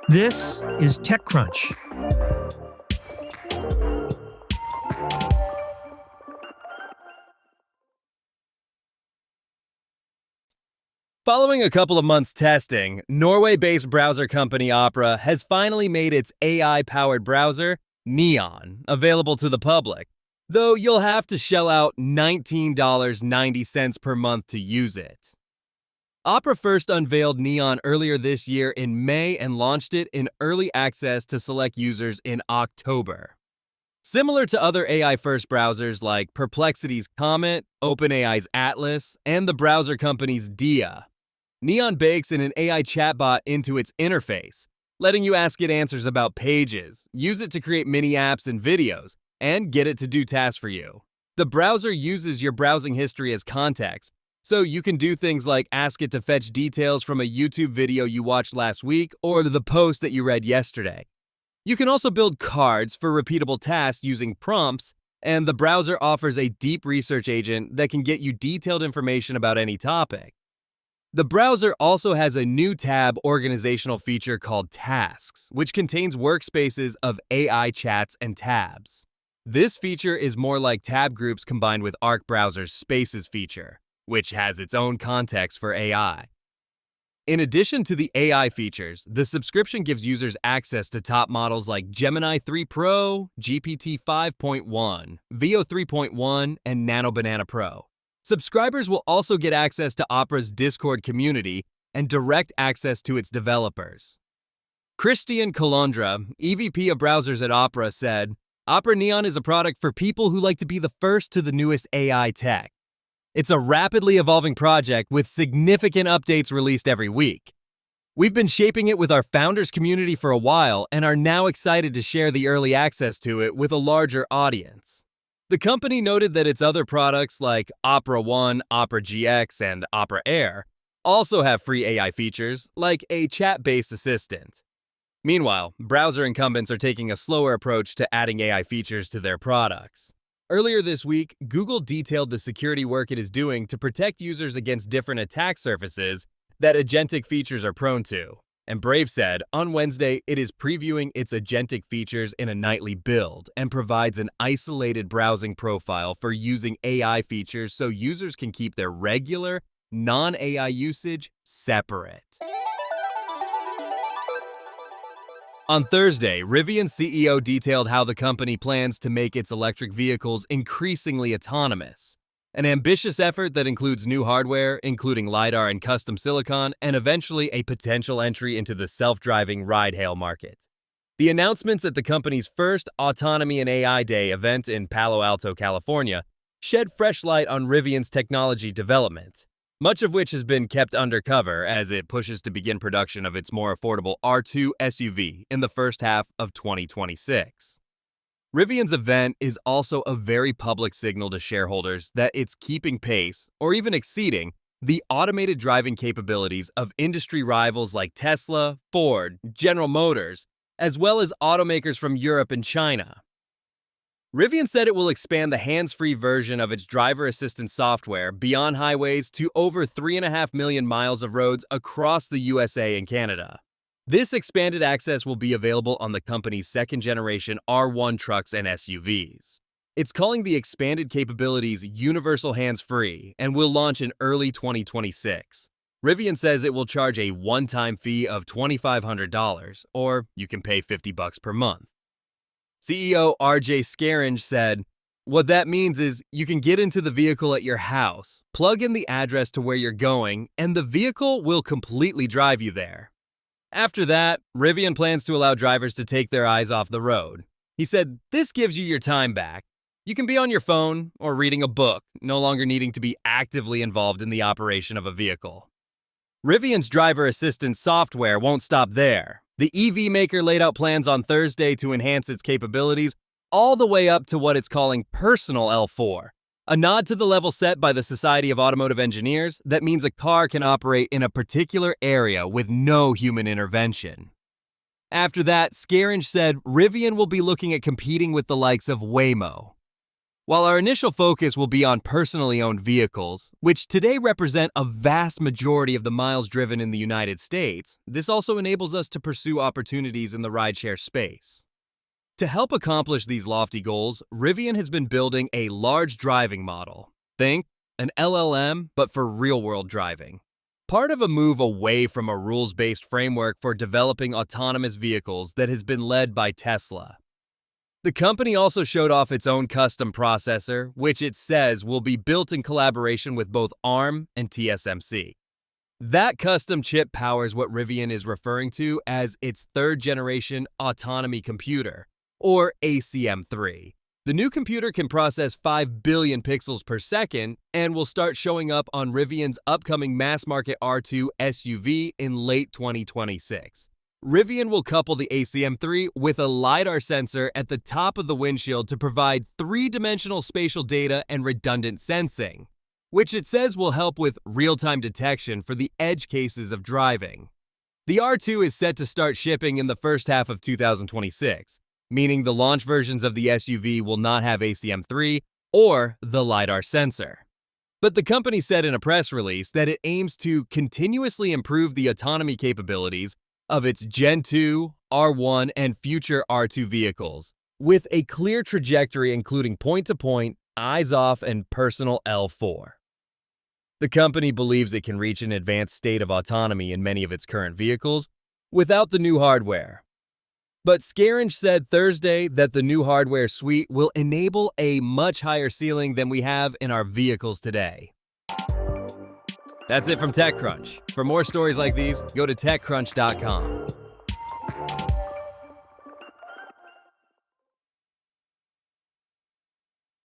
This is TechCrunch. Following a couple of months testing, Norway-based browser company Opera has finally made its AI-powered browser, Neon, available to the public, though you'll have to shell out $19.90 per month to use it. Opera first unveiled Neon earlier this year in May and launched it in early access to select users in October. Similar to other AI-first browsers like Perplexity's Comet, OpenAI's Atlas, and the browser company's Dia, Neon bakes in an AI chatbot into its interface, letting you ask it answers about pages, use it to create mini apps and videos, and get it to do tasks for you. The browser uses your browsing history as context, so you can do things like ask it to fetch details from a YouTube video you watched last week or the post that you read yesterday. You can also build cards for repeatable tasks using prompts, and the browser offers a deep research agent that can get you detailed information about any topic. The browser also has a new tab organizational feature called Tasks, which contains workspaces of AI chats and tabs. This feature is more like tab groups combined with Arc Browser's Spaces feature, which has its own context for AI. In addition to the AI features, the subscription gives users access to top models like Gemini 3 Pro, GPT 5.1, Veo 3.1, and Nano Banana Pro. Subscribers will also get access to Opera's Discord community and direct access to its developers. Christian Colondra, EVP of Browsers at Opera, said, "Opera Neon is a product for people who like to be the first to the newest AI tech. It's a rapidly evolving project with significant updates released every week. We've been shaping it with our founders community for a while and are now excited to share the early access to it with a larger audience." The company noted that its other products like Opera One, Opera GX, and Opera Air also have free AI features like a chat-based assistant. Meanwhile, browser incumbents are taking a slower approach to adding AI features to their products. Earlier this week, Google detailed the security work it is doing to protect users against different attack surfaces that agentic features are prone to. And Brave said, on Wednesday, it is previewing its agentic features in a nightly build and provides an isolated browsing profile for using AI features so users can keep their regular, non-AI usage separate. On Thursday, Rivian CEO detailed how the company plans to make its electric vehicles increasingly autonomous. An ambitious effort that includes new hardware, including LiDAR and custom silicon, and eventually a potential entry into the self-driving ride-hail market. The announcements at the company's first Autonomy and AI Day event in Palo Alto, California, shed fresh light on Rivian's technology development, much of which has been kept undercover as it pushes to begin production of its more affordable R2 SUV in the first half of 2026. Rivian's event is also a very public signal to shareholders that it's keeping pace, or even exceeding, the automated driving capabilities of industry rivals like Tesla, Ford, General Motors, as well as automakers from Europe and China. Rivian said it will expand the hands-free version of its driver assistance software beyond highways to over 3.5 million miles of roads across the USA and Canada. This expanded access will be available on the company's second-generation R1 trucks and SUVs. It's calling the expanded capabilities Universal Hands-Free and will launch in early 2026. Rivian says it will charge a one-time fee of $2,500, or you can pay $50 per month. CEO RJ Scaringe said, "What that means is you can get into the vehicle at your house, plug in the address to where you're going, and the vehicle will completely drive you there." After that, Rivian plans to allow drivers to take their eyes off the road. He said, "This gives you your time back. You can be on your phone or reading a book, no longer needing to be actively involved in the operation of a vehicle." Rivian's driver assistance software won't stop there. The EV maker laid out plans on Thursday to enhance its capabilities all the way up to what it's calling Personal L4, a nod to the level set by the Society of Automotive Engineers that means a car can operate in a particular area with no human intervention. After that, Scaringe said Rivian will be looking at competing with the likes of Waymo. While our initial focus will be on personally owned vehicles, which today represent a vast majority of the miles driven in the United States, this also enables us to pursue opportunities in the rideshare space. To help accomplish these lofty goals, Rivian has been building a large driving model. Think an LLM, but for real-world driving. Part of a move away from a rules-based framework for developing autonomous vehicles that has been led by Tesla. The company also showed off its own custom processor, which it says will be built in collaboration with both ARM and TSMC. That custom chip powers what Rivian is referring to as its third-generation autonomy computer, or ACM3. The new computer can process 5 billion pixels per second and will start showing up on Rivian's upcoming mass-market R2 SUV in late 2026. Rivian will couple the ACM3 with a LiDAR sensor at the top of the windshield to provide three-dimensional spatial data and redundant sensing, which it says will help with real-time detection for the edge cases of driving. The R2 is set to start shipping in the first half of 2026, meaning the launch versions of the SUV will not have ACM3 or the LiDAR sensor. But the company said in a press release that it aims to continuously improve the autonomy capabilities of its Gen 2, R1, and future R2 vehicles, with a clear trajectory including point-to-point, eyes-off, and personal L4. The company believes it can reach an advanced state of autonomy in many of its current vehicles without the new hardware. But Scaringe said Thursday that the new hardware suite will enable a much higher ceiling than we have in our vehicles today. That's it from TechCrunch. For more stories like these, go to TechCrunch.com.